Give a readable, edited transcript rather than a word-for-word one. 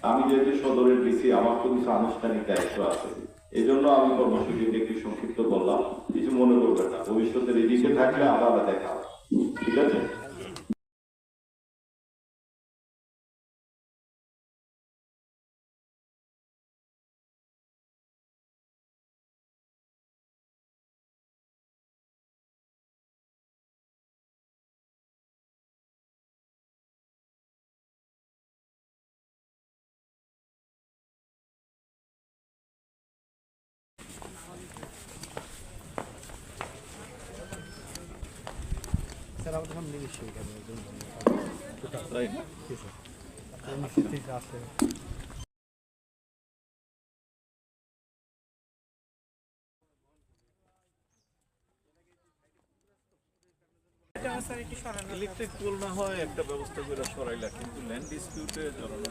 আমি যেহেতু সদরের ডিসি, আমার তো কিছু আনুষ্ঠানিক দায়িত্ব আছে, এই জন্য আমি কর্মসূচিতে একটু সংক্ষিপ্ত বললাম, কিছু মনে করবেন না। ভবিষ্যতে রেডিতে থাকলে আবার দেখা হবে, ঠিক আছে? স্যার আমাদের সামনে নিজস্ব তাই ঠিক আছে। ইলেকট্রিক পোল না হয় একটা ব্যবস্থা করে সরাইলা, কিন্তু ল্যান্ড ডিসপিউটে জড়ানো